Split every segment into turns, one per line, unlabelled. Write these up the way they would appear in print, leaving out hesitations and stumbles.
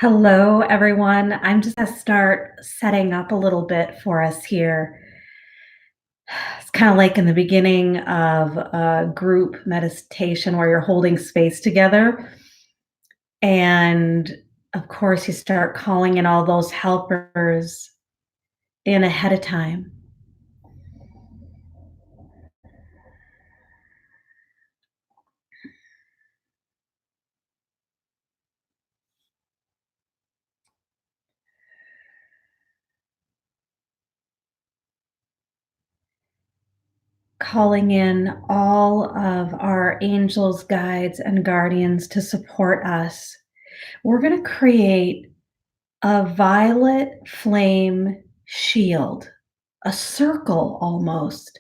Hello, everyone. I'm just going to start setting up a little bit for us here. It's kind of like in the beginning of a group meditation where you're holding space together. And of course, you start calling in all those helpers in ahead of time, calling in all of our angels, guides, and guardians to support us. We're going to create a violet flame shield, a circle almost,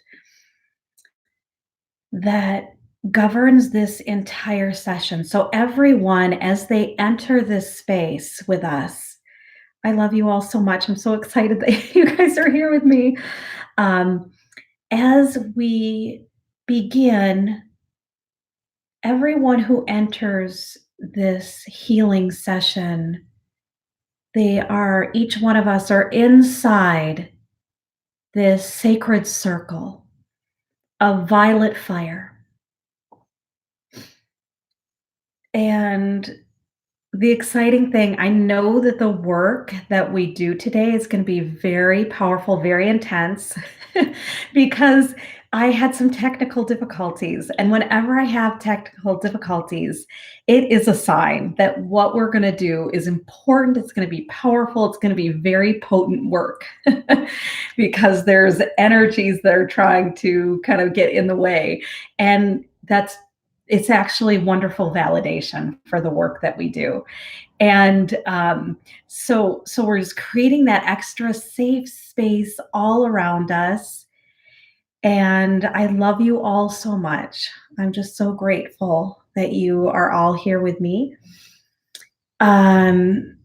that governs this entire session. So, everyone, as they enter this space with us, I love you all so much. I'm so excited that you guys are here with me. Um, as we begin, everyone who enters this healing session, each one of us are inside this sacred circle of violet fire. And the exciting thing, I know that the work that we do today is going to be very powerful, very intense, because I had some technical difficulties. And whenever I have technical difficulties, it is a sign that what we're going to do is important. It's going to be powerful. It's going to be very potent work because there's energies that are trying to kind of get in the way. And it's actually wonderful validation for the work that we do. And so we're just creating that extra safe space all around us. And I love you all so much. I'm just so grateful that you are all here with me. Um,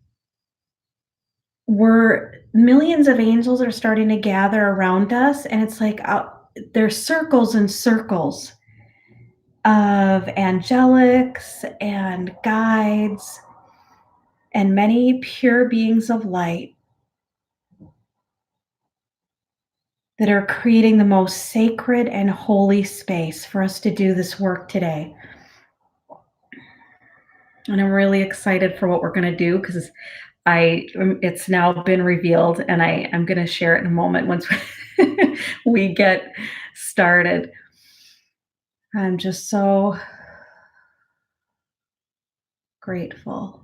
we're Millions of angels are starting to gather around us, and it's like there's circles and circles of angelics and guides and many pure beings of light that are creating the most sacred and holy space for us to do this work today. And I'm really excited for what we're going to do because it's now been revealed, and I'm going to share it in a moment once we get started. I'm just so grateful.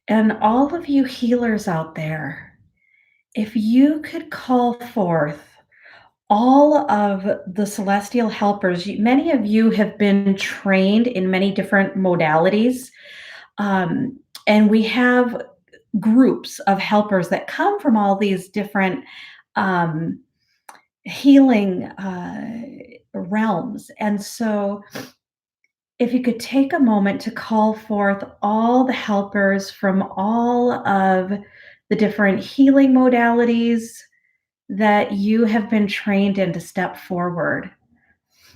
And all of you healers out there, if you could call forth all of the celestial helpers, many of you have been trained in many different modalities. Um, and we have groups of helpers that come from all these different um, healing realms. And so, if you could take a moment to call forth all the helpers from all of the different healing modalities that you have been trained in to step forward.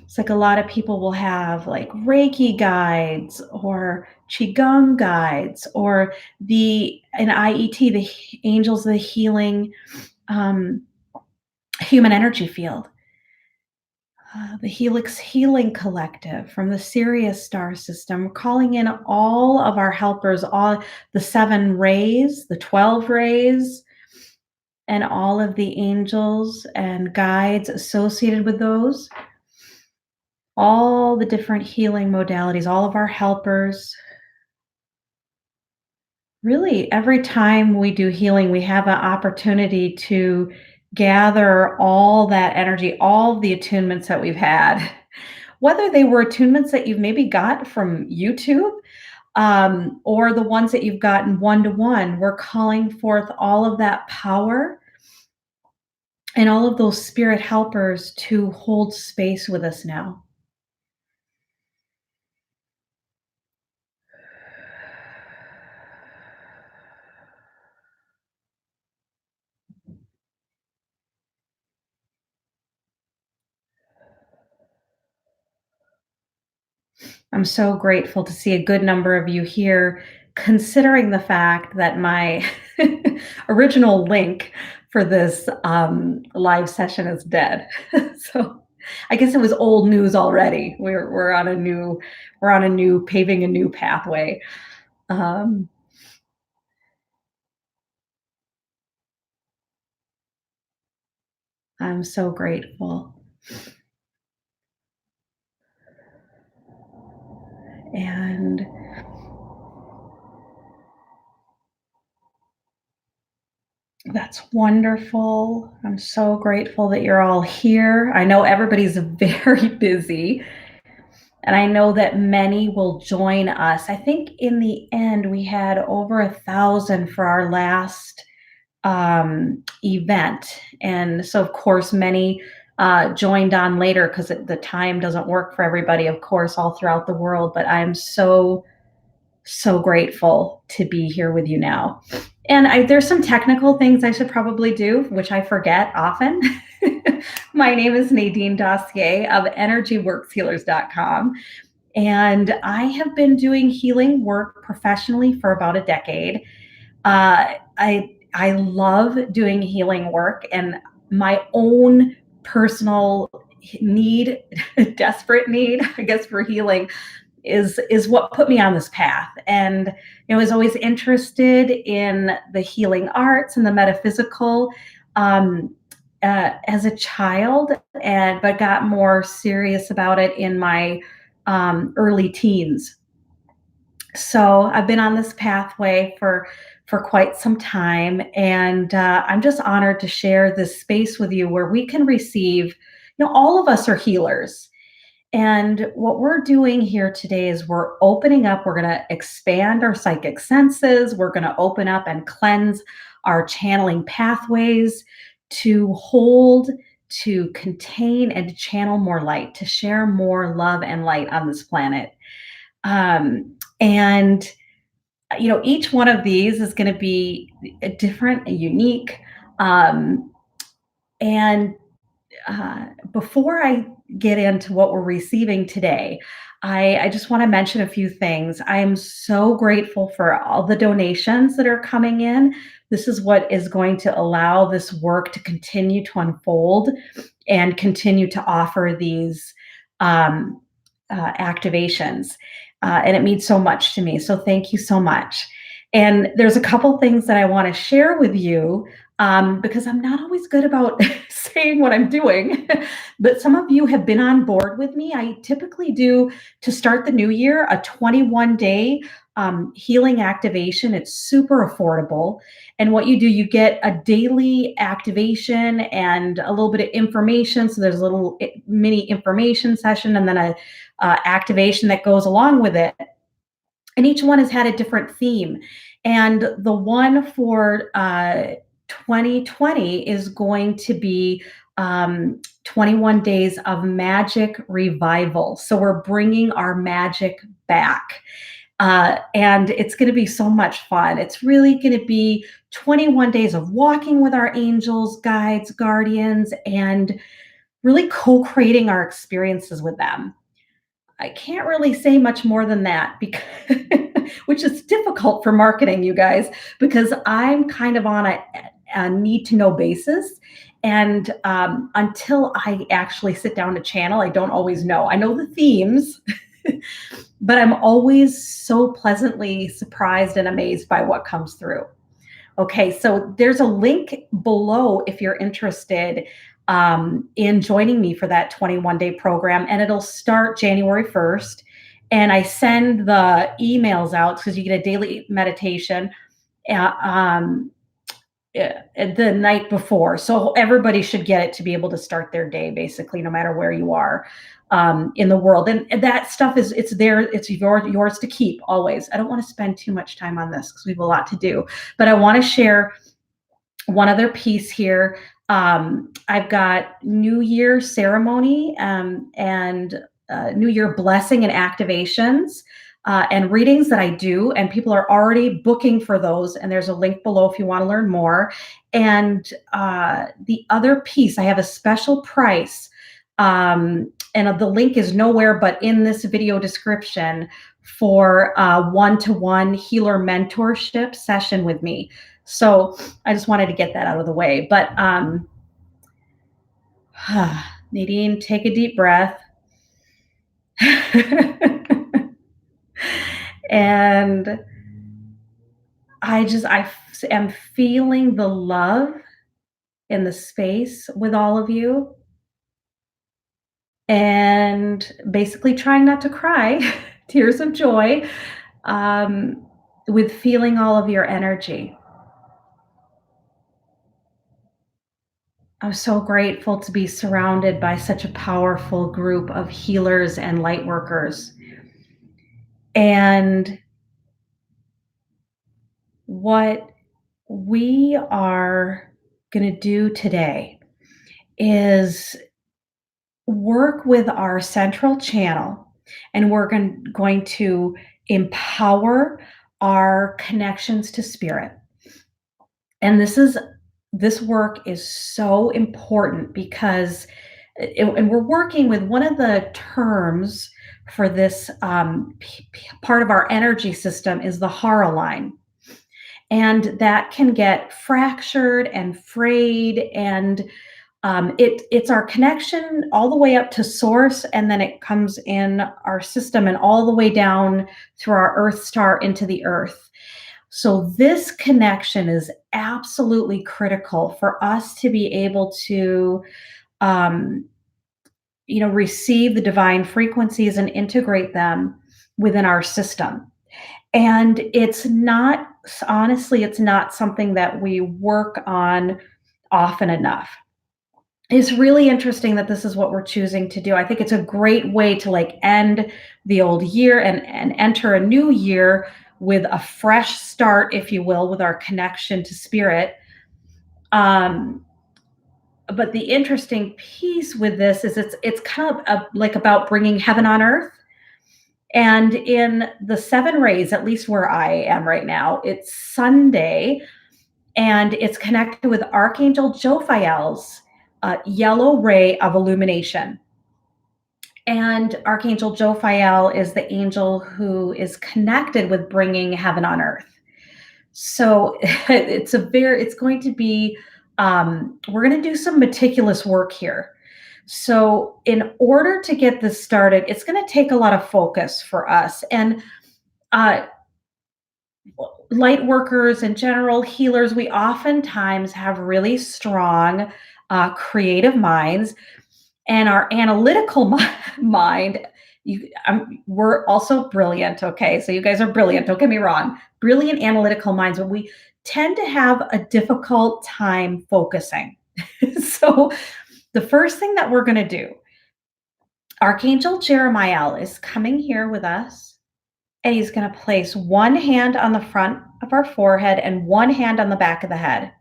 It's like a lot of people will have like Reiki guides or Qigong guides or an IET, Angels of the Healing um, Human Energy Field, the Helix Healing Collective from the Sirius star system, calling in all of our helpers, all the 7 rays, the 12 rays, and all of the angels and guides associated with those, all the different healing modalities, all of our helpers. Really, every time we do healing, we have an opportunity to gather all that energy, all the attunements that we've had, whether they were attunements that you've maybe got from YouTube, or the ones that you've gotten one to one. We're calling forth all of that power and all of those spirit helpers to hold space with us now. I'm so grateful to see a good number of you here, considering the fact that my original link for this live session is dead. So I guess it was old news already. We're on a new paving a new pathway. Um, I'm so grateful. And that's wonderful. I'm so grateful that you're all here. I know everybody's very busy, and I know that many will join us. I think in the end, we had over 1,000 for our last event. And so, of course, many joined on later because the time doesn't work for everybody, of course, all throughout the world. But I'm so grateful to be here with you now. And there's some technical things I should probably do, which I forget often. My name is Nadine Dossier of EnergyWorksHealers.com. And I have been doing healing work professionally for about a decade. I love doing healing work, and my own personal need, desperate need, I guess, for healing is what put me on this path. And I was always interested in the healing arts and the metaphysical as a child, and but got more serious about it in my early teens. So I've been on this pathway for quite some time, and I'm just honored to share this space with you where we can receive. All of us are healers, and what we're doing here today is we're opening up. We're going to expand our psychic senses. We're going to open up and cleanse our channeling pathways to hold, to contain, and to channel more light, to share more love and light on this planet. And each one of these is going to be a different, a unique. Um, and Before I get into what we're receiving today, I just want to mention a few things. I am so grateful for all the donations that are coming in. This is what is going to allow this work to continue to unfold and continue to offer these um, activations. And it means so much to me. So thank you so much. And there's a couple things that I want to share with you because I'm not always good about saying what I'm doing. But some of you have been on board with me. I typically do, to start the new year, a 21-day healing activation. It's super affordable. And what you do, you get a daily activation and a little bit of information. So there's a little mini information session and then a activation that goes along with it. And each one has had a different theme. And the one for 2020 is going to be 21 days of magic revival. So we're bringing our magic back. And it's going to be so much fun. It's really going to be 21 days of walking with our angels, guides, guardians, and really co-creating our experiences with them. I can't really say much more than that because which is difficult for marketing, you guys, because I'm kind of on a need to know basis. And until I actually sit down to channel, I don't always know. I know the themes, but I'm always so pleasantly surprised and amazed by what comes through. Okay, so there's a link below if you're interested in joining me for that 21-day program, and it'll start January 1st. And I send the emails out because you get a daily meditation uh, um, the night before. So everybody should get it to be able to start their day, basically, no matter where you are in the world. And that stuff it's there. It's yours to keep always. I don't want to spend too much time on this because we have a lot to do, but I want to share one other piece here. I've got New Year ceremony and New Year blessing and activations and readings that I do, and people are already booking for those. And there's a link below if you want to learn more. And the other piece, I have a special price And the link is nowhere but in this video description for a one-to-one healer mentorship session with me. So I just wanted to get that out of the way. But Nadine, take a deep breath. And I am feeling the love in the space with all of you, and basically trying not to cry tears of joy, um, with feeling all of your energy. I'm so grateful to be surrounded by such a powerful group of healers and light workers. And what we are going to do today is work with our central channel, and we're going to empower our connections to spirit. And this work is so important because and we're working with one of the terms for this part of our energy system is the Hara line. And that can get fractured and frayed, and it's our connection all the way up to source, and then it comes in our system and all the way down through our Earth star into the Earth. So this connection is absolutely critical for us to be able to, um, receive the divine frequencies and integrate them within our system. And it's not, honestly, it's not something that we work on often enough. It's really interesting that this is what we're choosing to do. I think it's a great way to like end the old year and enter a new year with a fresh start, if you will, with our connection to spirit. Um, but the interesting piece with this is it's kind of like about bringing heaven on earth. And in the seven rays, at least where I am right now, it's Sunday, and it's connected with Archangel Jophiel's yellow ray of illumination. And Archangel Jophiel is the angel who is connected with bringing heaven on earth. So it's going to be, we're going to do some meticulous work here. So in order to get this started, it's going to take a lot of focus for us. And uh, light workers in general, healers, we oftentimes have really strong creative minds, and our analytical mind. We're also brilliant, okay? So you guys are brilliant, don't get me wrong. Brilliant analytical minds, but we tend to have a difficult time focusing. So the first thing that we're going to do, Archangel Jeremiah is coming here with us, and he's going to place one hand on the front of our forehead and one hand on the back of the head.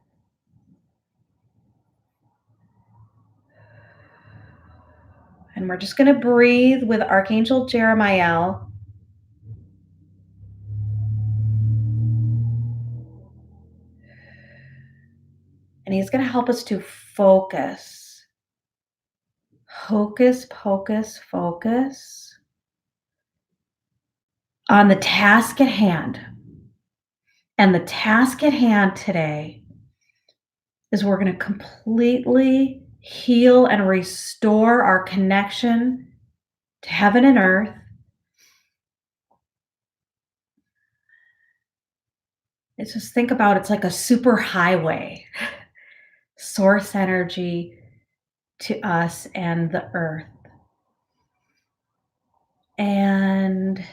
And we're just going to breathe with Archangel Jeremiah. And he's going to help us to focus. Hocus pocus, focus on the task at hand. And the task at hand today is we're going to completely heal and restore our connection to heaven and earth. It's just think about it's like a super highway, source energy to us and the earth. And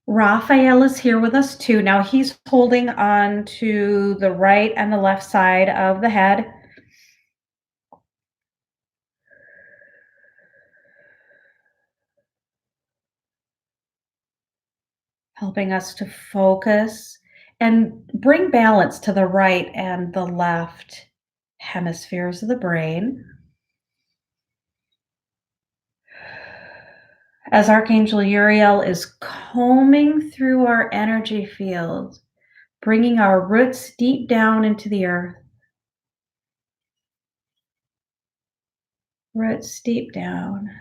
Raphael is here with us too. Now he's holding on to the right and the left side of the head. Helping us to focus and bring balance to the right and the left hemispheres of the brain. As Archangel Uriel is combing through our energy field, bringing our roots deep down into the earth, roots deep down.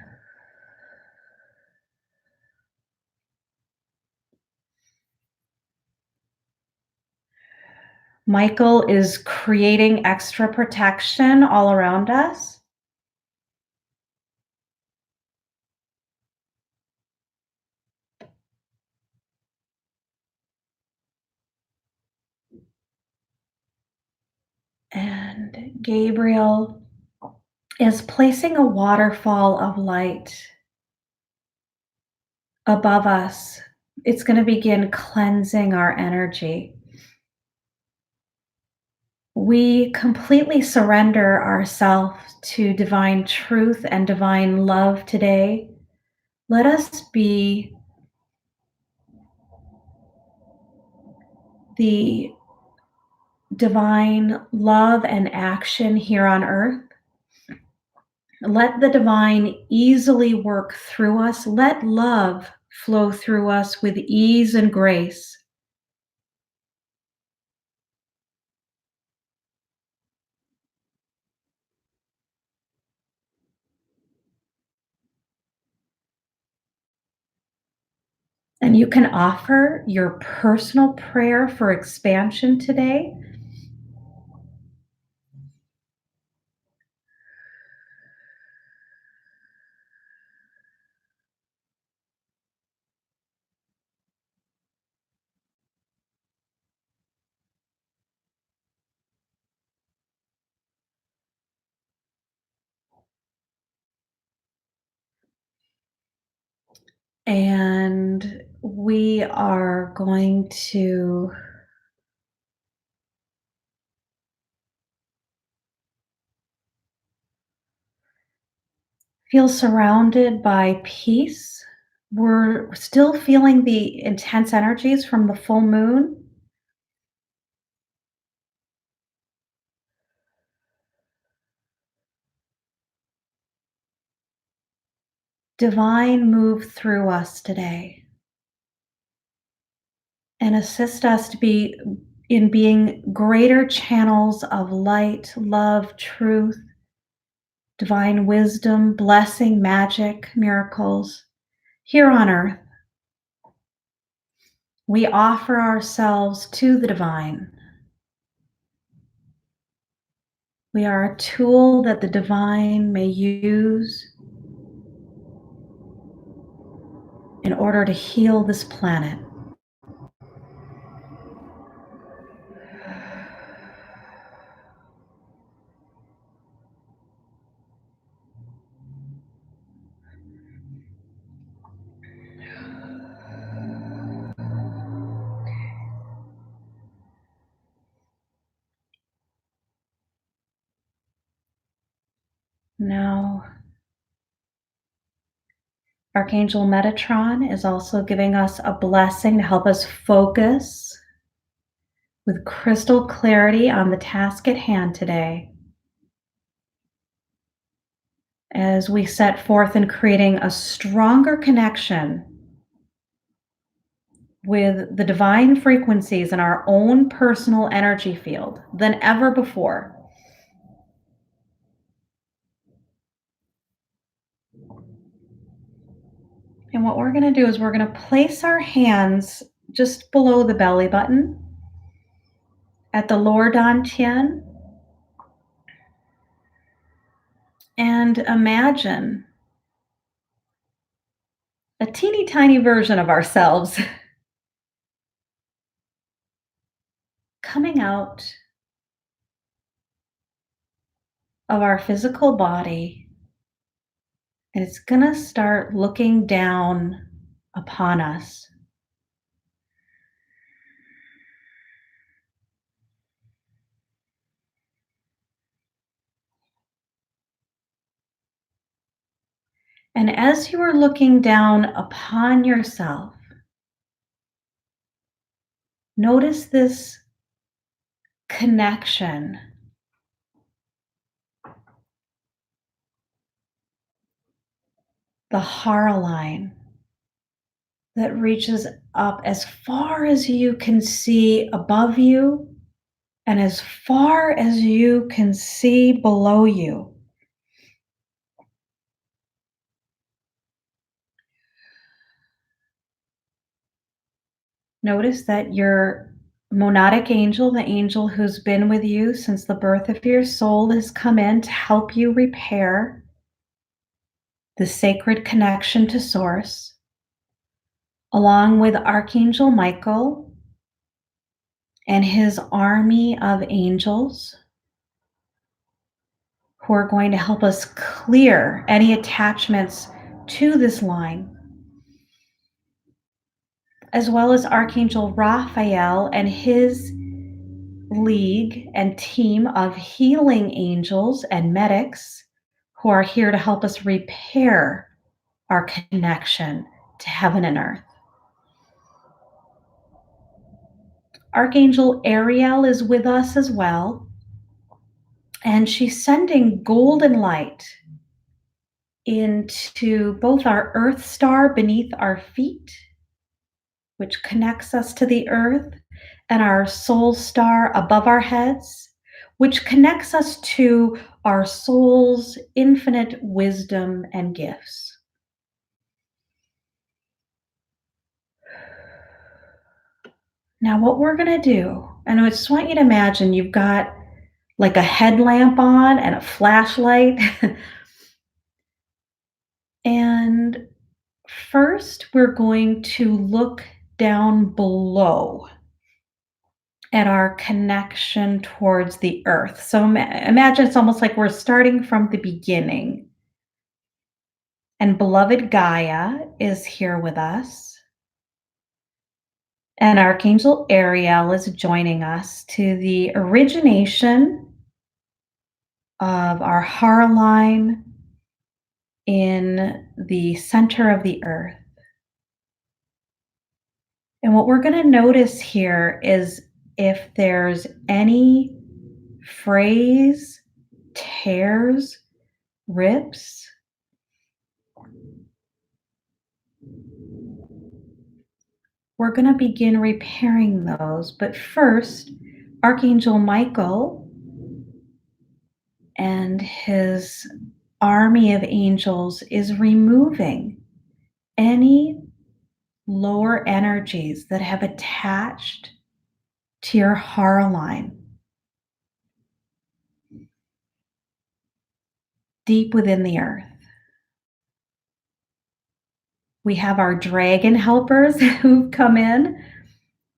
Michael is creating extra protection all around us. And Gabriel is placing a waterfall of light above us. It's going to begin cleansing our energy. We completely surrender ourselves to divine truth and divine love today. Let us be the divine love and action here on earth. Let the divine easily work through us. Let love flow through us with ease and grace. And you can offer your personal prayer for expansion today. And we are going to feel surrounded by peace. We're still feeling the intense energies from the full moon. Divine move through us today and assist us to be in being greater channels of light, love, truth, divine wisdom, blessing, magic, miracles here on earth. We offer ourselves to the divine. We are a tool that the divine may use in order to heal this planet. Now, Archangel Metatron is also giving us a blessing to help us focus with crystal clarity on the task at hand today. As we set forth in creating a stronger connection with the divine frequencies in our own personal energy field than ever before. And what we're going to do is we're going to place our hands just below the belly button at the lower dantian and imagine a teeny tiny version of ourselves coming out of our physical body, and it's going to start looking down upon us. And as you are looking down upon yourself, notice this connection, the Hara line that reaches up as far as you can see above you and as far as you can see below you. Notice that your monadic angel, the angel who's been with you since the birth of your soul, has come in to help you repair the sacred connection to Source, along with Archangel Michael and his army of angels who are going to help us clear any attachments to this line, as well as Archangel Raphael and his league and team of healing angels and medics who are here to help us repair our connection to heaven and earth. Archangel Ariel is with us as well, and she's sending golden light into both our earth star beneath our feet, which connects us to the earth, and our soul star above our heads, which connects us to our soul's infinite wisdom and gifts. Now, what we're going to do, and I just want you to imagine you've got like a headlamp on and a flashlight. And first, we're going to look down below at our connection towards the earth. So imagine it's almost like we're starting from the beginning. And beloved Gaia is here with us. And Archangel Ariel is joining us to the origination of our Hara line in the center of the earth. And what we're going to notice here is if there's any frays, tears, rips, we're going to begin repairing those. But first, Archangel Michael and his army of angels is removing any lower energies that have attached to your Hara line deep within the earth. We have our dragon helpers who've come in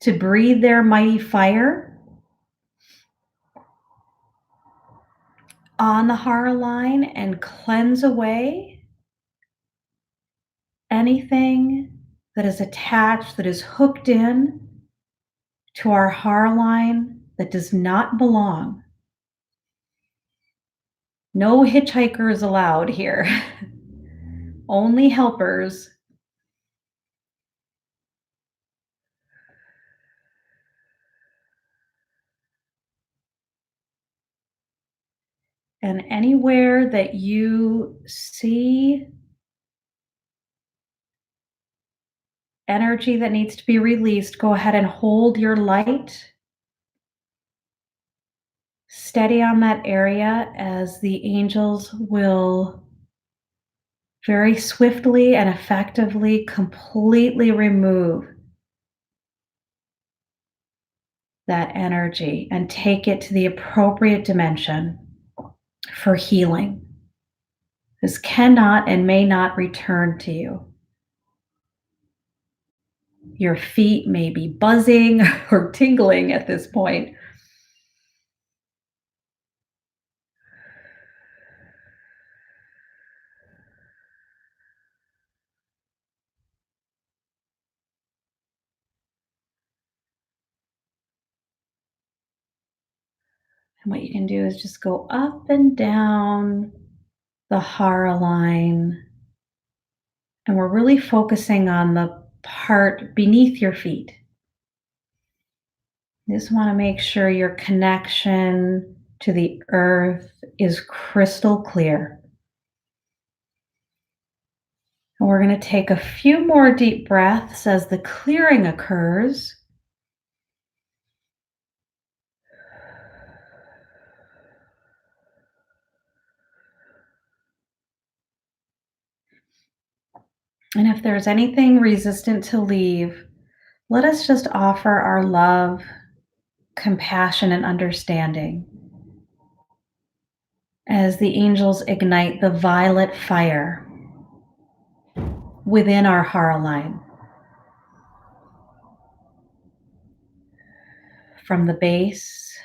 to breathe their mighty fire on the Hara line and cleanse away anything that is attached, that is hooked in to our Hara line that does not belong. No hitchhikers allowed here, only helpers. And anywhere that you see energy that needs to be released, go ahead and hold your light steady on that area as the angels will very swiftly and effectively completely remove that energy and take it to the appropriate dimension for healing. This cannot and may not return to you. Your feet may be buzzing or tingling at this point. And what you can do is just go up and down the Hara line. And we're really focusing on the part beneath your feet. You just want to make sure your connection to the earth is crystal clear. And we're going to take a few more deep breaths as the clearing occurs. And if there's anything resistant to leave, Let us just offer our love, compassion, and understanding as the angels ignite the violet fire within our Hara line, from the base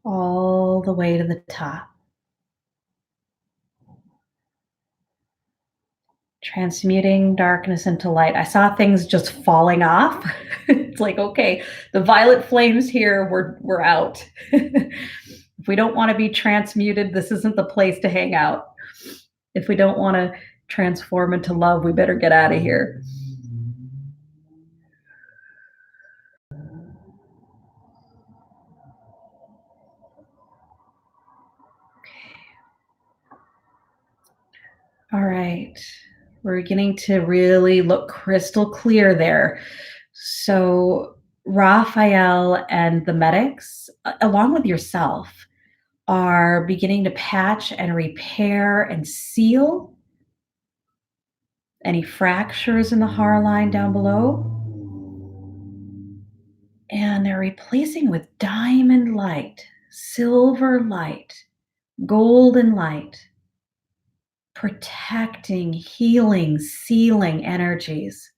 all the way to the top, transmuting darkness into light. I saw things just falling off. It's like, okay, the violet flames here, we're out. If we don't want to be transmuted, this isn't the place to hang out. If we don't want to transform into love, we better get out of here. All right. We're beginning to really look crystal clear there. So, Raphael and the medics, along with yourself, are beginning to patch and repair and seal any fractures in the Hara line down below. And they're replacing with diamond light, silver light, golden light, protecting, healing, sealing energies.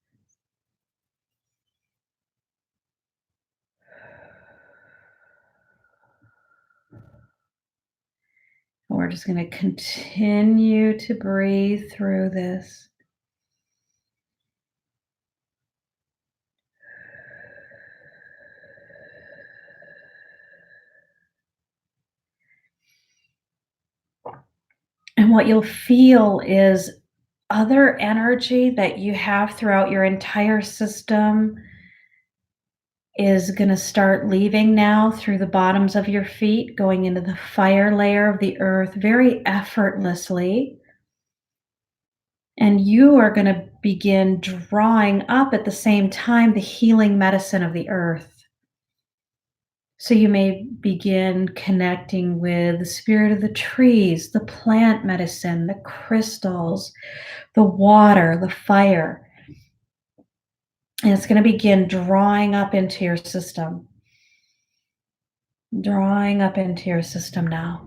And we're just going to continue to breathe through this. And what you'll feel is other energy that you have throughout your entire system is going to start leaving now through the bottoms of your feet, going into the fire layer of the earth very effortlessly. And you are going to begin drawing up at the same time the healing medicine of the earth. So you may begin connecting with the spirit of the trees, the plant medicine, the crystals, the water, the fire. And it's going to begin drawing up into your system. Drawing up into your system now.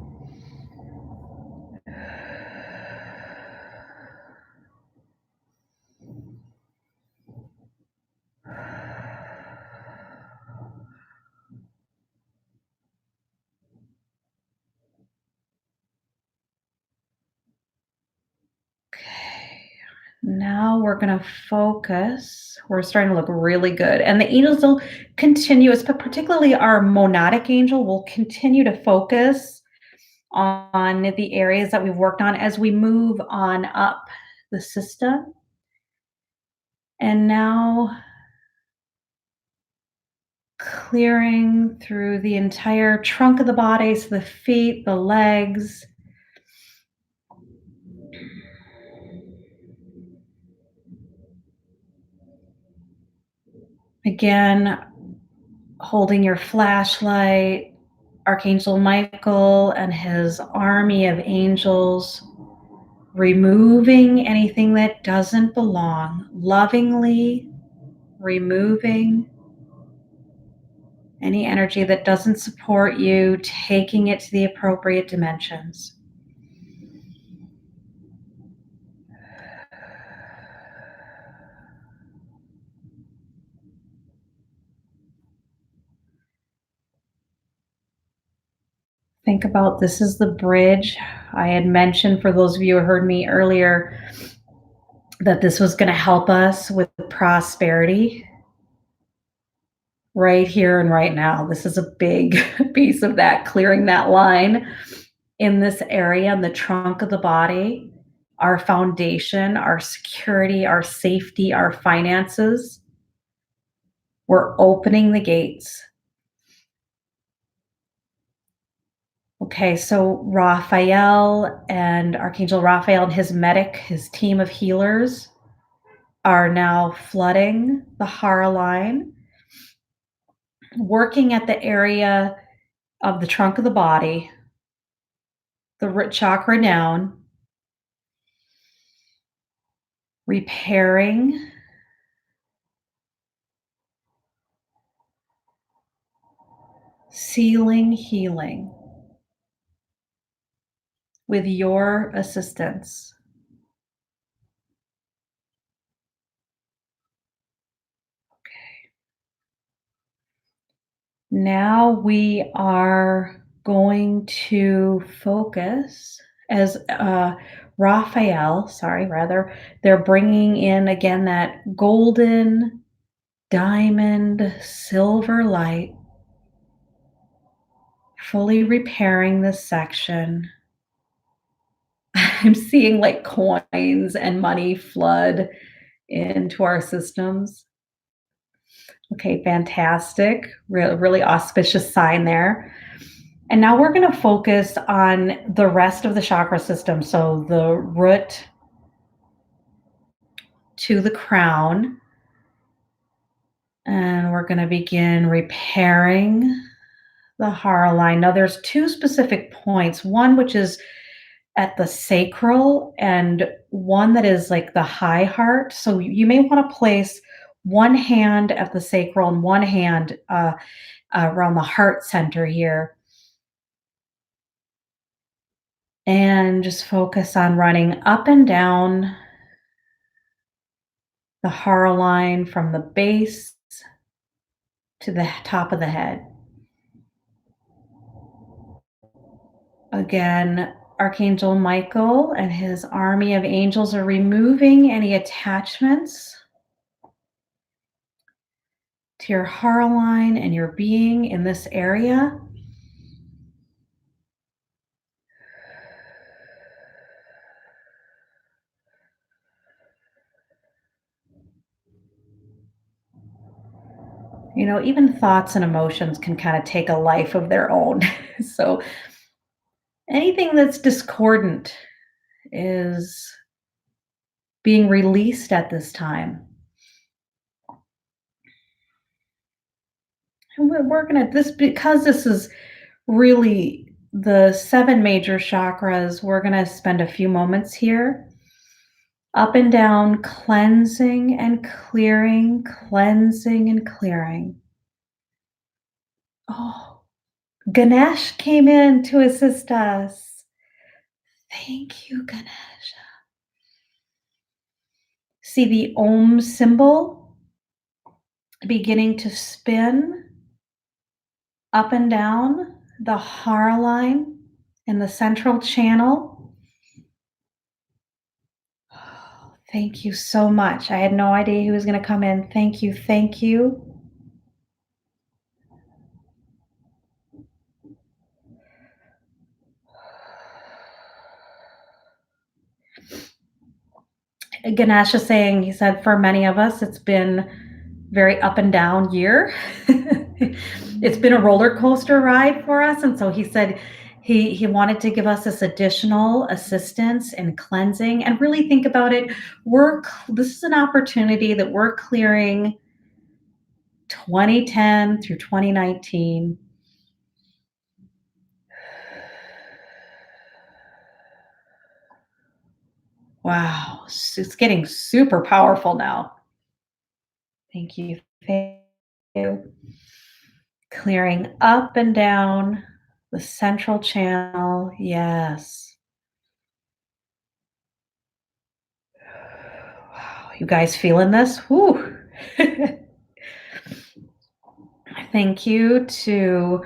Okay. Now we're going to focus. We're starting to look really good. And the angels will continue, but particularly our monadic angel will continue to focus on the areas that we've worked on as we move on up the system. And now clearing through the entire trunk of the body, so the feet, the legs. Again, holding your flashlight, Archangel Michael and his army of angels, removing anything that doesn't belong, lovingly removing any energy that doesn't support you, taking it to the appropriate dimensions. Think about this is the bridge. I had mentioned, for those of you who heard me earlier, that this was going to help us with prosperity right here and right now. This is a big piece of that, clearing that line in this area, in the trunk of the body, our foundation, our security, our safety, our finances. We're opening the gates. Okay, so Raphael and Archangel Raphael and his medic, his team of healers, are now flooding the Hara line, working at the area of the trunk of the body, the root chakra down, repairing sealing healing with your assistance. Now we are going to focus as Raphael, sorry, rather, they're bringing in again that golden, diamond, silver light, fully repairing this section. I'm seeing like coins and money flood into our systems. Okay, fantastic. Really auspicious sign there. And now we're going to focus on the rest of the chakra system. So the root to the crown. And we're going to begin repairing the Hara line. Now, there's two specific points, one which is at the sacral, and one that is like the high heart. So you may want to place one hand at the sacral and one hand around the heart center here. And just focus on running up and down the Hara line from the base to the top of the head. Again, Archangel Michael and his army of angels are removing any attachments to your Hara line and your being in this area. You know, even thoughts and emotions can kind of take a life of their own. So anything that's discordant is being released at this time. And we're going to, this, because this is really the seven major chakras, we're going to spend a few moments here up and down, cleansing and clearing, cleansing and clearing. Oh, Ganesh came in to assist us. Thank you, Ganesh. See the Om symbol beginning to spin up and down the Hara line in the central channel. Thank you so much. I had no idea he was going to come in. Thank you. Thank you. Ganesh is saying, he said, for many of us, it's been very up and down year. It's been a roller coaster ride for us. And so he said he wanted to give us this additional assistance in cleansing and really think about it. This is an opportunity that we're clearing 2010 through 2019. Wow, it's getting super powerful now. Thank you. Thank you. Clearing up and down the central channel. Yes. Wow, you guys feeling this? Whew. Thank you to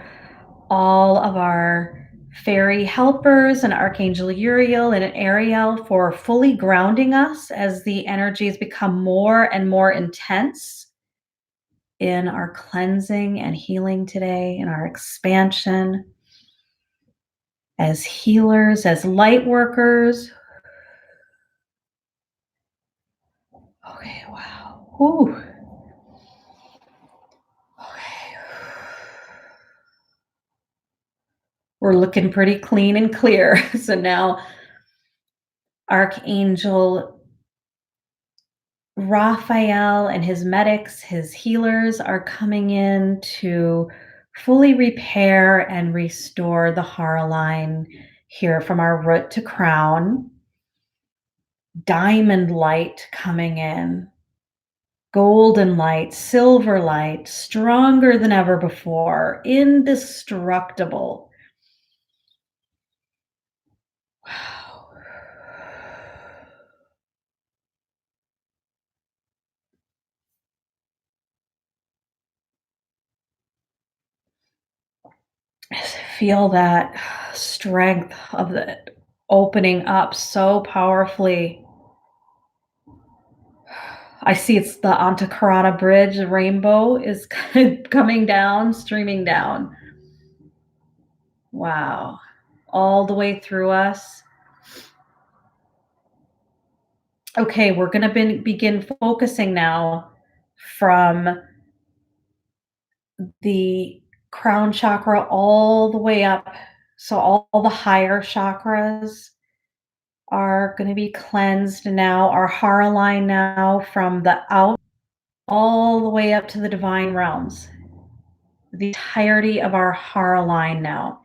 all of our fairy helpers and Archangel Uriel and Ariel for fully grounding us as the energies become more and more intense in our cleansing and healing today, in our expansion as healers, as light workers. Okay, wow. Whew. Okay. We're looking pretty clean and clear. So now Archangel Raphael and his medics, his healers are coming in to fully repair and restore the Hara line here from our root to crown. Diamond light coming in, golden light, silver light, stronger than ever before, indestructible. Wow. Feel that strength of the opening up so powerfully. I see it's the Antakarana Bridge, the rainbow is coming down, streaming down. Wow. All the way through us. Okay, we're going to begin focusing now from the crown chakra all the way up. So, all the higher chakras are going to be cleansed now. Our Hara line now from the out all the way up to the divine realms. The entirety of our Hara line now.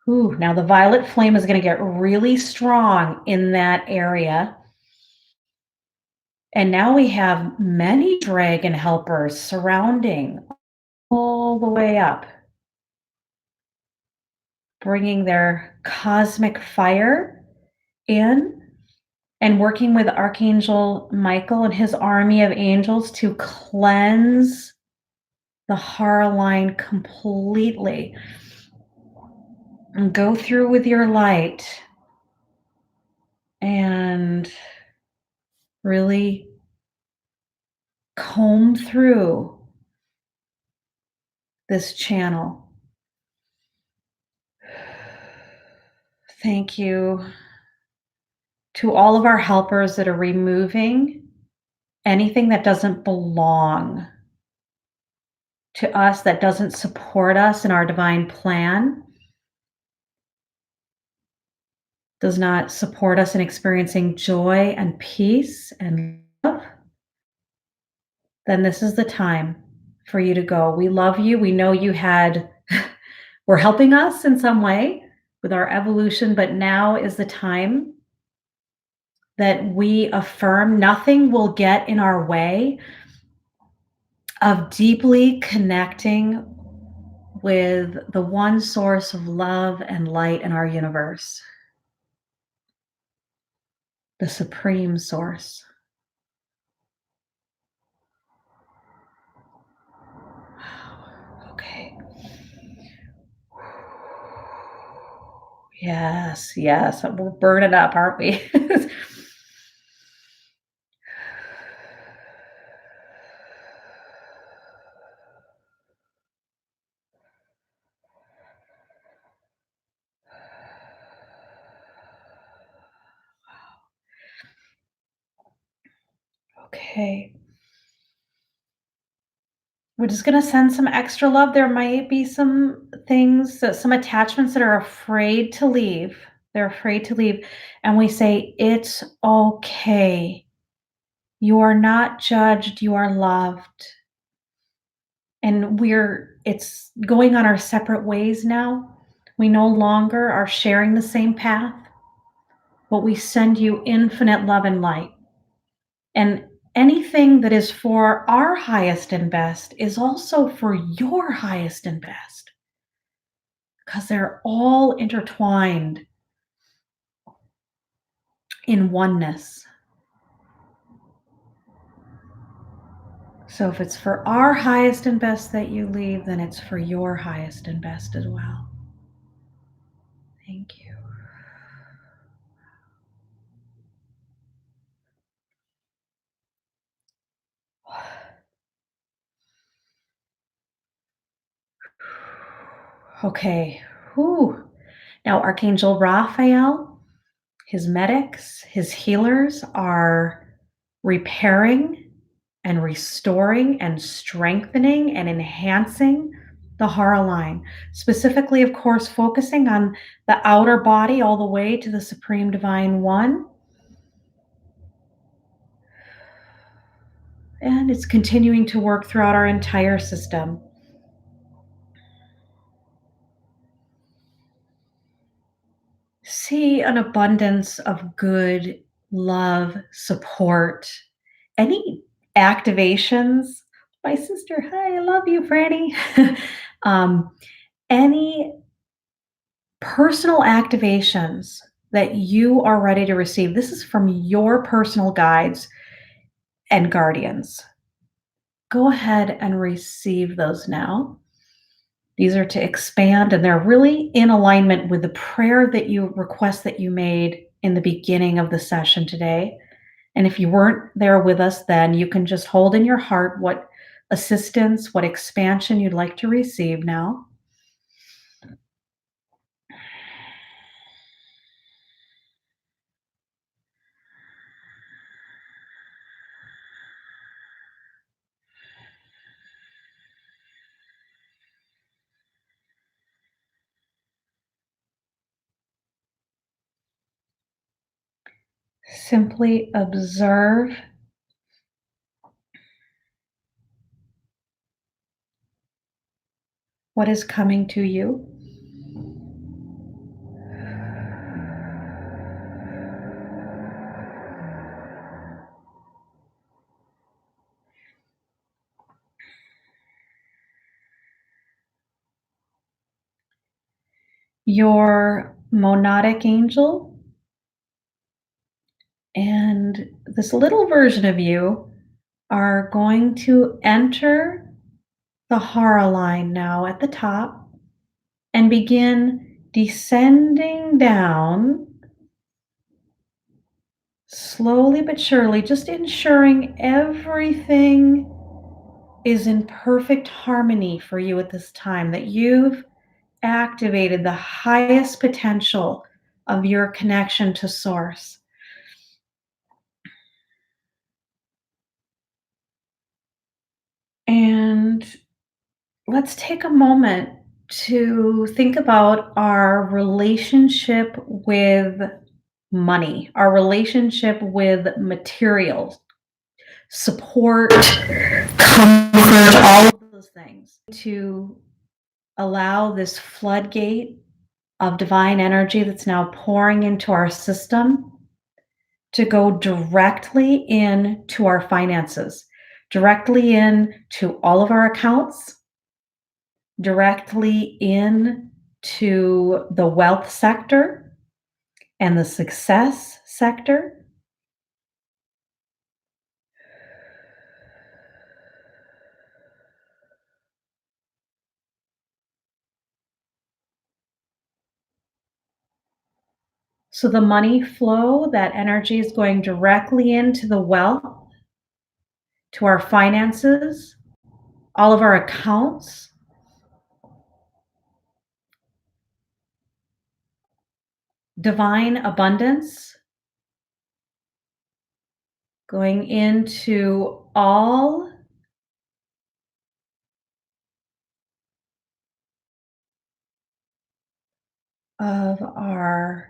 Ooh, now the violet flame is going to get really strong in that area. And now we have many dragon helpers surrounding all the way up, bringing their cosmic fire in and working with Archangel Michael and his army of angels to cleanse the Hara line completely. And go through with your light and really comb through this channel. Thank you to all of our helpers that are removing anything that doesn't belong to us, that doesn't support us in our divine plan, does not support us in experiencing joy and peace and love, then this is the time for you to go. We love you. We know you had, were helping us in some way with our evolution, but now is the time that we affirm nothing will get in our way of deeply connecting with the one source of love and light in our universe, the supreme source. Okay. Yes, yes. We're burning up, aren't we? Okay. We're just going to send some extra love. There might be some things, some attachments that are afraid to leave. They're afraid to leave. And we say, it's okay. You are not judged. You are loved. And it's going on our separate ways now. We no longer are sharing the same path, but we send you infinite love and light. And anything that is for our highest and best is also for your highest and best, because they're all intertwined in oneness. So if it's for our highest and best that you leave, then it's for your highest and best as well. Thank you. Okay. Whew. Now, Archangel Raphael, his medics, his healers are repairing and restoring and strengthening and enhancing the Hara line, specifically, of course, focusing on the outer body all the way to the Supreme Divine One. And it's continuing to work throughout our entire system. See an abundance of good, love, support, any activations, my sister, hi, I love you, Franny. um, any personal activations that you are ready to receive. This is from your personal guides and guardians. Go ahead and receive those now. These are to expand, and they're really in alignment with the prayer that you request that you made in the beginning of the session today. And if you weren't there with us, then you can just hold in your heart what assistance, what expansion you'd like to receive now. Simply observe what is coming to you. Your monadic angel and this little version of you are going to enter the Hara line now at the top and begin descending down slowly but surely, just ensuring everything is in perfect harmony for you at this time, that you've activated the highest potential of your connection to Source. And let's take a moment to think about our relationship with money, our relationship with materials, support, comfort, all of those things, to allow this floodgate of divine energy that's now pouring into our system to go directly into our finances, directly into all of our accounts, directly into the wealth sector and the success sector. So the money flow, that energy is going directly into the wealth, to our finances, all of our accounts, divine abundance going into all of our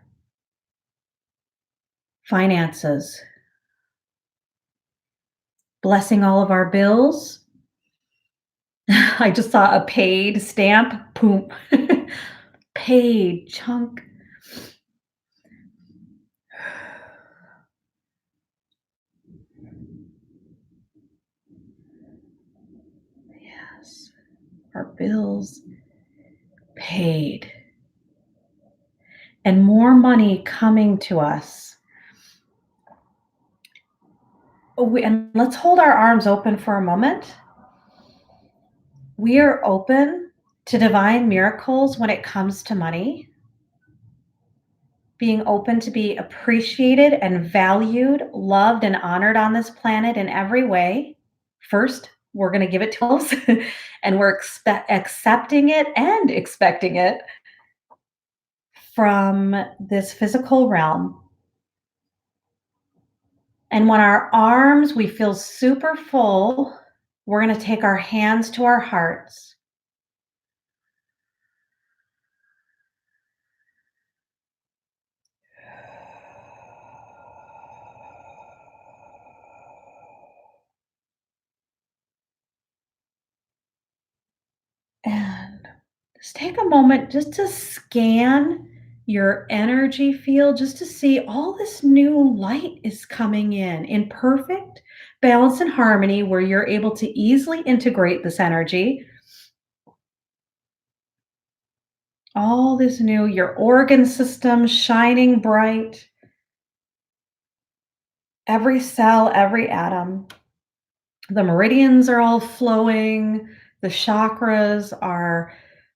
finances, blessing all of our bills. I just saw a paid stamp, boom, paid chunk. Yes, our bills paid. And more money coming to us. And let's hold our arms open for a moment. We are open to divine miracles when it comes to money, being open to be appreciated and valued, loved and honored on this planet in every way. First, we're going to give it to us, and we're accepting it and expecting it from this physical realm. And when our arms, we feel super full, we're going to take our hands to our hearts. And just take a moment just to scan your energy field just to see all this new light is coming in perfect balance and harmony where you're able to easily integrate this energy. All this new, your organ system shining bright, every cell, every atom. The meridians are all flowing, the chakras are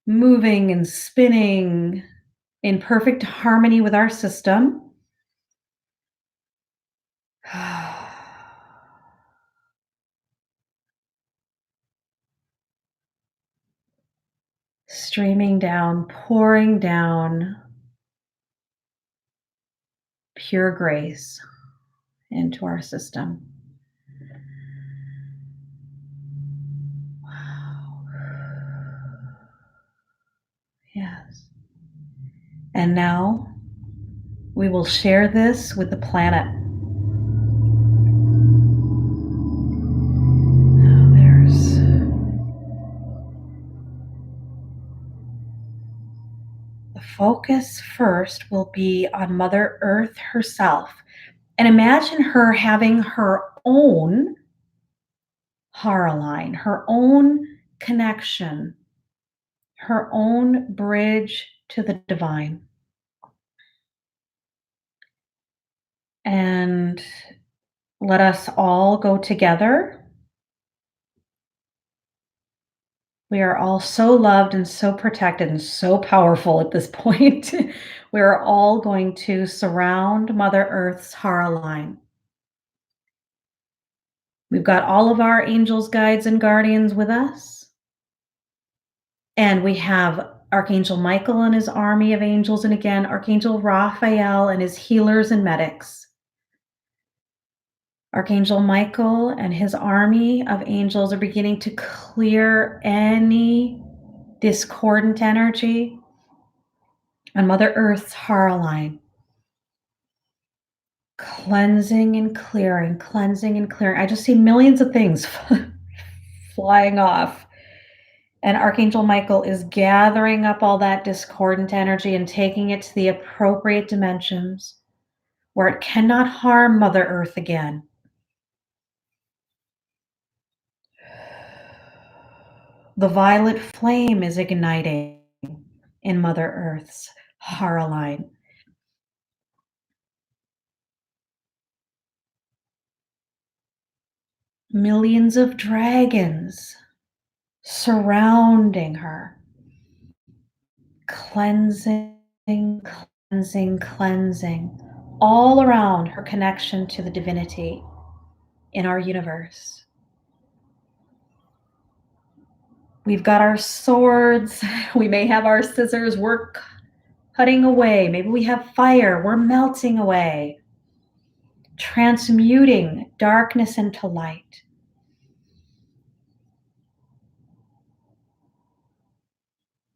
moving and spinning in perfect harmony with our system. Streaming down, pouring down pure grace into our system. Wow. Yes. And now we will share this with the planet. Now there's the focus first will be on Mother Earth herself. And imagine her having her own Hara line, her own connection, her own bridge to the divine. And let us all go together. We are all so loved and so protected and so powerful at this point. We are all going to surround Mother Earth's Hara line. We've got all of our angels, guides, and guardians with us. And we have Archangel Michael and his army of angels, and again, Archangel Raphael and his healers and medics. Archangel Michael and his army of angels are beginning to clear any discordant energy on Mother Earth's Hara line. Cleansing and clearing, cleansing and clearing. I just see millions of things flying off. And Archangel Michael is gathering up all that discordant energy and taking it to the appropriate dimensions where it cannot harm Mother Earth again. The violet flame is igniting in Mother Earth's Hara line. Millions of dragons surrounding her, cleansing, cleansing, cleansing all around her connection to the divinity in our universe. We've got our swords. We may have our scissors. We're cutting away. Maybe we have fire. We're melting away, transmuting darkness into light.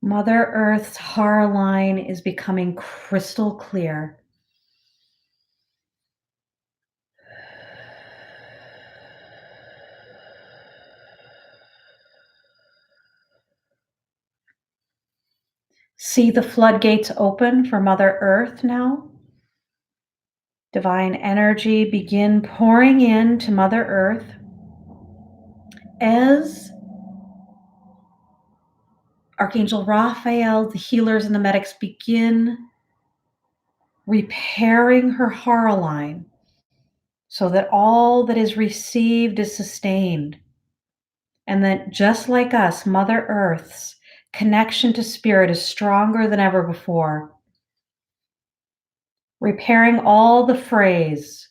Mother Earth's Hara line is becoming crystal clear. See the floodgates open for Mother Earth now. Divine energy begin pouring into Mother Earth as Archangel Raphael, the healers and the medics begin repairing her Hara line so that all that is received is sustained. And that just like us, Mother Earth's connection to spirit is stronger than ever before. Repairing all the frays.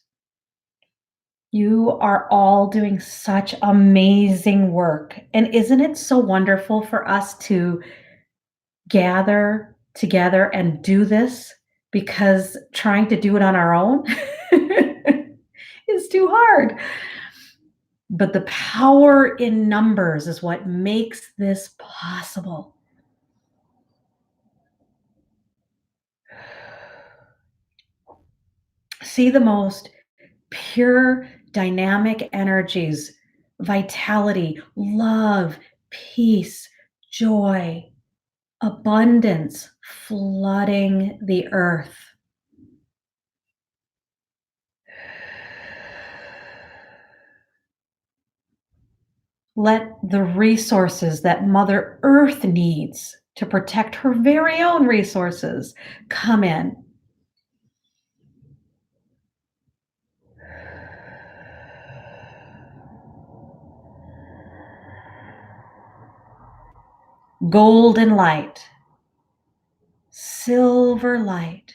You are all doing such amazing work. And isn't it so wonderful for us to gather together and do this? Because trying to do it on our own is too hard. But the power in numbers is what makes this possible. See the most pure, dynamic energies, vitality, love, peace, joy, abundance flooding the earth. Let the resources that Mother Earth needs to protect her very own resources come in. Golden light, silver light,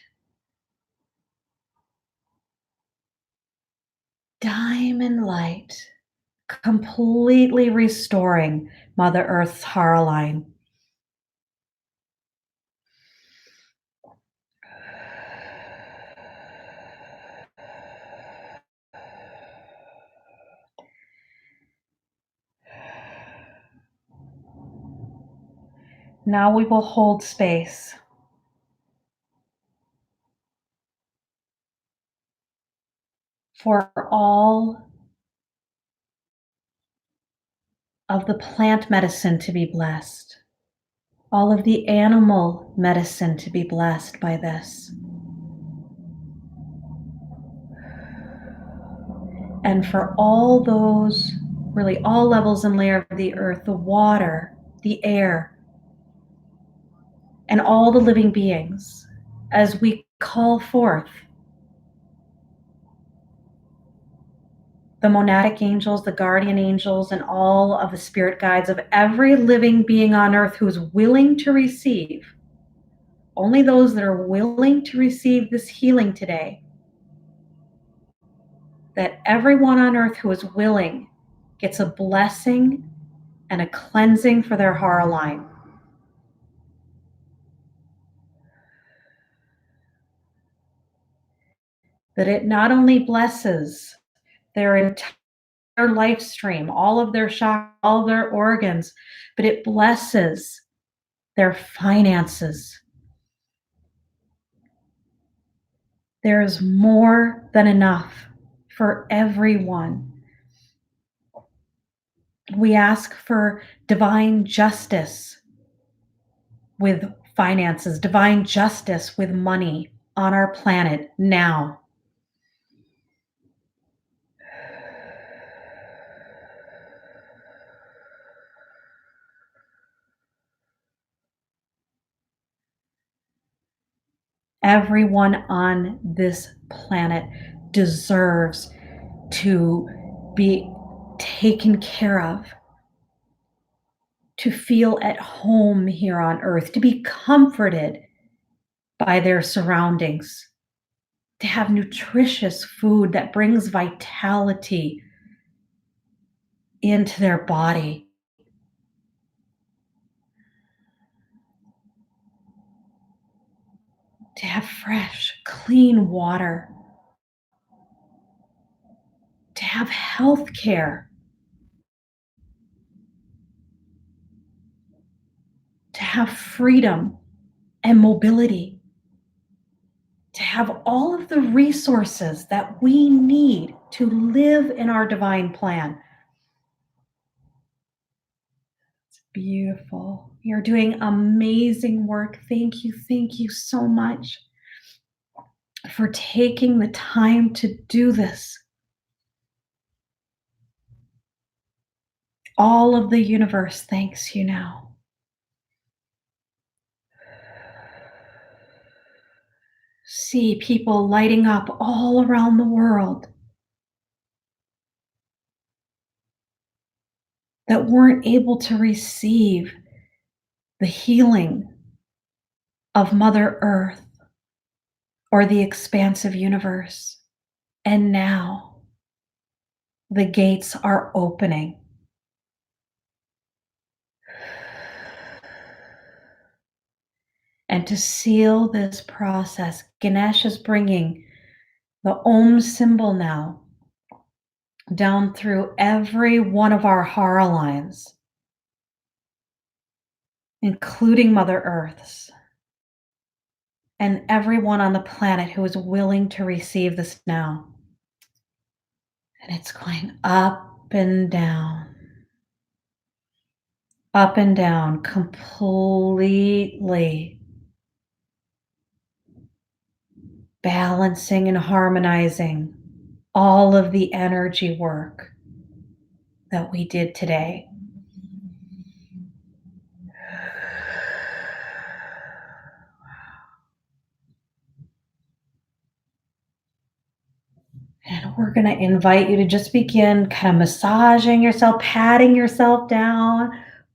diamond light, completely restoring Mother Earth's Hara line. Now we will hold space for all of the plant medicine to be blessed, all of the animal medicine to be blessed by this. And for all those, really all levels and layers of the earth, the water, the air, and all the living beings, as we call forth the monadic angels, the guardian angels, and all of the spirit guides of every living being on earth who's willing to receive, only those that are willing to receive this healing today, that everyone on earth who is willing gets a blessing and a cleansing for their Hara line. That it not only blesses their entire life stream, all of their chakras, all of their organs, but it blesses their finances. There is more than enough for everyone. We ask for divine justice with finances, divine justice with money on our planet now. Everyone on this planet deserves to be taken care of, to feel at home here on earth, to be comforted by their surroundings, to have nutritious food that brings vitality into their body. To have fresh, clean water, to have health care, to have freedom and mobility, to have all of the resources that we need to live in our divine plan. It's beautiful. You're doing amazing work. Thank you so much for taking the time to do this. All of the universe thanks you now. See people lighting up all around the world that weren't able to receive the healing of Mother Earth or the expansive universe. And now the gates are opening. And to seal this process, Ganesh is bringing the Om symbol now down through every one of our Hara lines, including Mother Earth's, and everyone on the planet who is willing to receive this now. And it's going up and down, up and down completely, balancing and harmonizing all of the energy work that we did today. And we're going to invite you to just begin kind of massaging yourself, patting yourself down.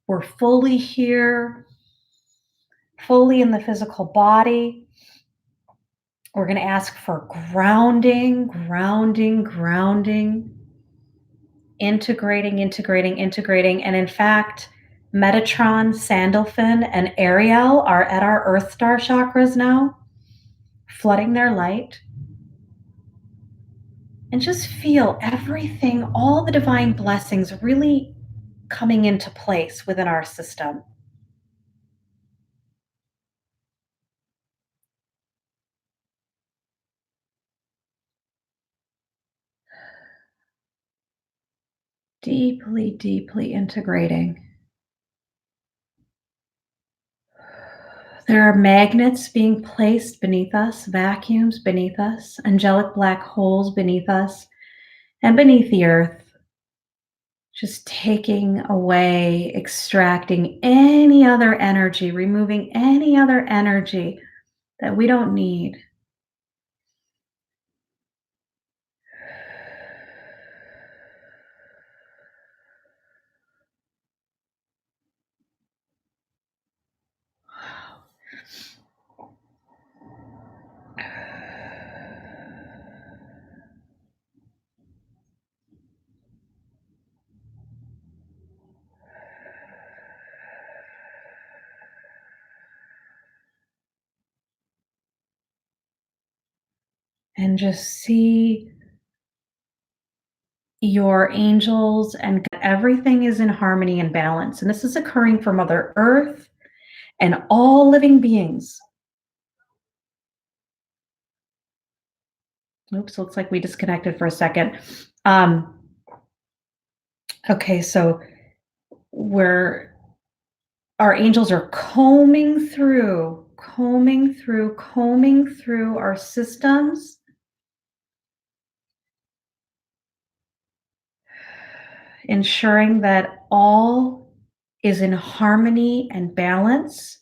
We're fully here, fully in the physical body. We're going to ask for grounding, grounding, grounding, integrating. And in fact, Metatron, Sandalphon, and Ariel are at our Earth Star chakras now, flooding their light. And just feel everything, all the divine blessings really coming into place within our system. Deeply, deeply integrating. There are magnets being placed beneath us, vacuums beneath us, angelic black holes beneath us, and beneath the earth, just taking away, extracting any other energy, removing any other energy that we don't need. And just see your angels and everything is in harmony and balance. And this is occurring for Mother Earth and all living beings. Oops, looks like we disconnected for a second. Um, okay, so we're our angels are combing through our systems, ensuring that all is in harmony and balance.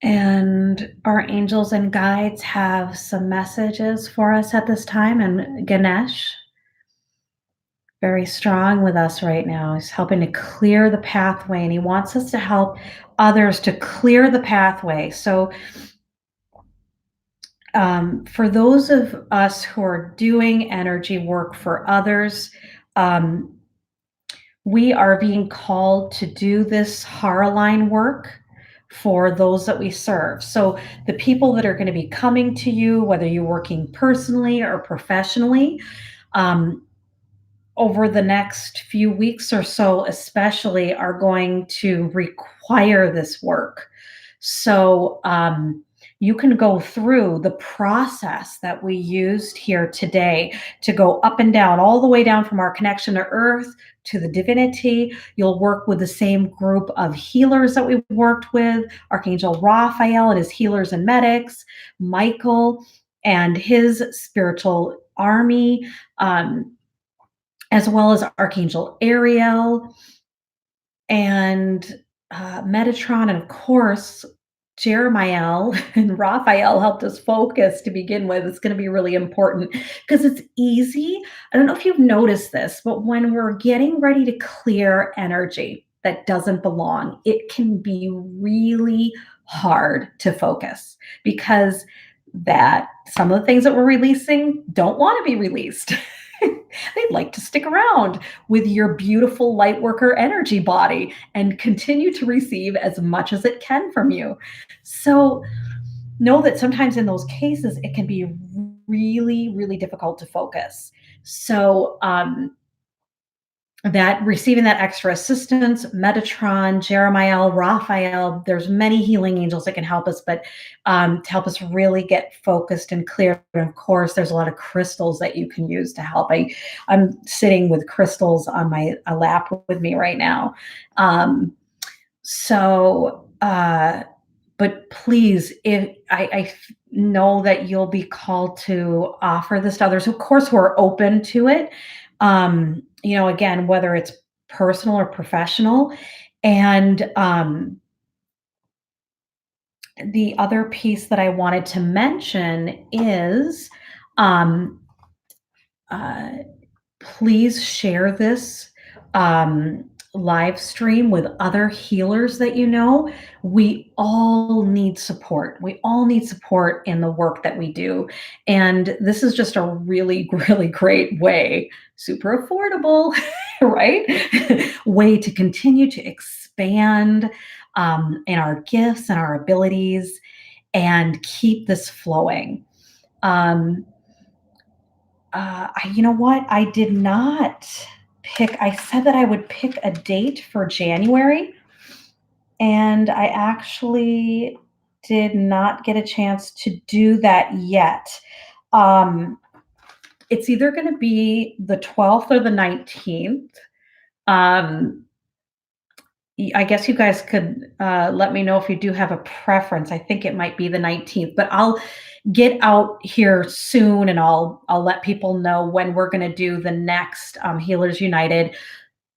And our angels and guides have some messages for us at this time. And Ganesh, very strong with us right now. He's helping to clear the pathway, and he wants us to help others to clear the pathway. So, for those of us who are doing energy work for others, um, we are being called to do this Hara line work for those that we serve. So the people that are going to be coming to you, whether you're working personally or professionally, um, over the next few weeks or so, especially, are going to require this work. So you can go through the process that we used here today to go up and down, all the way down from our connection to Earth to the divinity. You'll work with the same group of healers that we worked with, Archangel Raphael and his healers and medics, Michael and his spiritual army. As well as Archangel Ariel and Metatron, and of course, Jeremiel and Raphael helped us focus to begin with. It's going to be really important because it's easy. I don't know if you've noticed this, but when we're getting ready to clear energy that doesn't belong, it can be really hard to focus because that some of the things that we're releasing don't want to be released. They'd like to stick around with your beautiful light worker energy body and continue to receive as much as it can from you. So know that sometimes in those cases, it can be really, really difficult to focus. So that receiving that extra assistance, Metatron, Jeremiel, Raphael, there's many healing angels that can help us, but to help us really get focused and clear. And of course, there's a lot of crystals that you can use to help. I'm sitting with crystals on my lap with me right now. Um, so, but please, if I know that you'll be called to offer this to others, of course, who are open to it. Again, whether it's personal or professional. And the other piece that I wanted to mention is um, uh, please share this um, live stream with other healers that you know. We all need support. We all need support in the work that we do. And this is just a really, really great way, super affordable, right? Way to continue to expand in our gifts and our abilities and keep this flowing. Um, you know what? I did not pick, I said that I would pick a date for January, and I actually did not get a chance to do that yet. Um, it's either going to be the 12th or the 19th. Um, I guess you guys could let me know if you do have a preference. I think it might be the 19th, but I'll get out here soon and I'll let people know when we're going to do the next Healers United.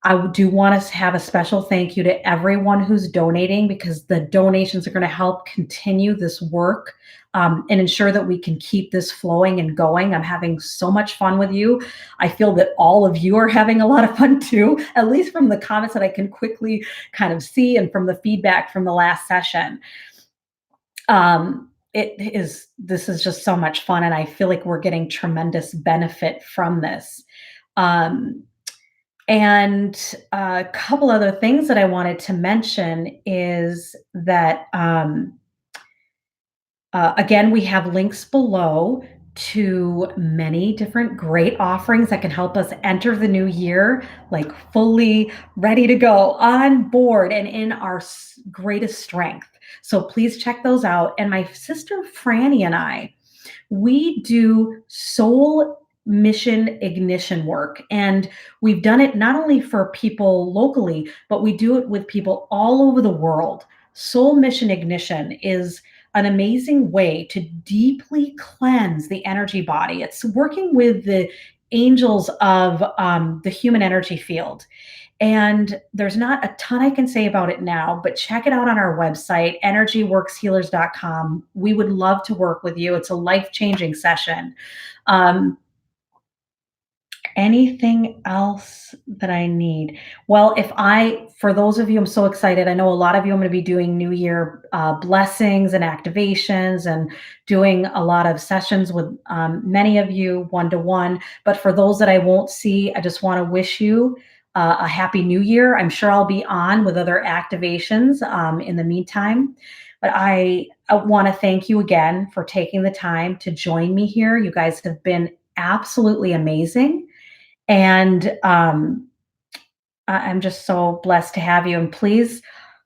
I do want us to have a special thank you to everyone who's donating, because the donations are going to help continue this work and ensure that we can keep this flowing and going. I'm having so much fun with you. I feel that all of you are having a lot of fun too, at least from the comments that I can quickly kind of see and from the feedback from the last session. This is just so much fun, and I feel like we're getting tremendous benefit from this. Um, and a couple other things that I wanted to mention is that, again, we have links below to many different great offerings that can help us enter the new year like fully ready to go, on board, and in our greatest strength. So please check those out. And my sister Franny and I, we do soul mission ignition work. And we've done it not only for people locally, but we do it with people all over the world. Soul mission ignition is an amazing way to deeply cleanse the energy body. It's working with the angels of the human energy field. And there's not a ton I can say about it now, but check it out on our website, energyworkshealers.com. We would love to work with you. It's a life changing session. Um, Anything else that I need? Well, for those of you, I'm so excited. I know a lot of you, I'm going to be doing New Year blessings and activations and doing a lot of sessions with many of you one to one. But for those that I won't see, I just want to wish you a happy New Year. I'm sure I'll be on with other activations in the meantime. But I want to thank you again for taking the time to join me here. You guys have been absolutely amazing. And I'm just so blessed to have you. And please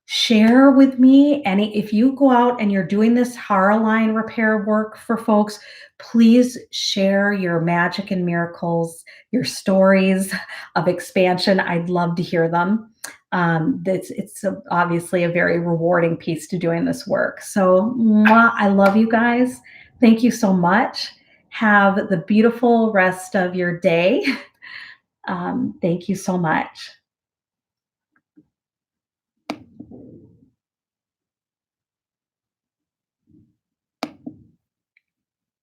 share with me if you go out and you're doing this Hara line repair work for folks, please share your magic and miracles, your stories of expansion. I'd love to hear them. Obviously a very rewarding piece to doing this work. So I love you guys. Thank you so much. Have the beautiful rest of your day. Thank you so much.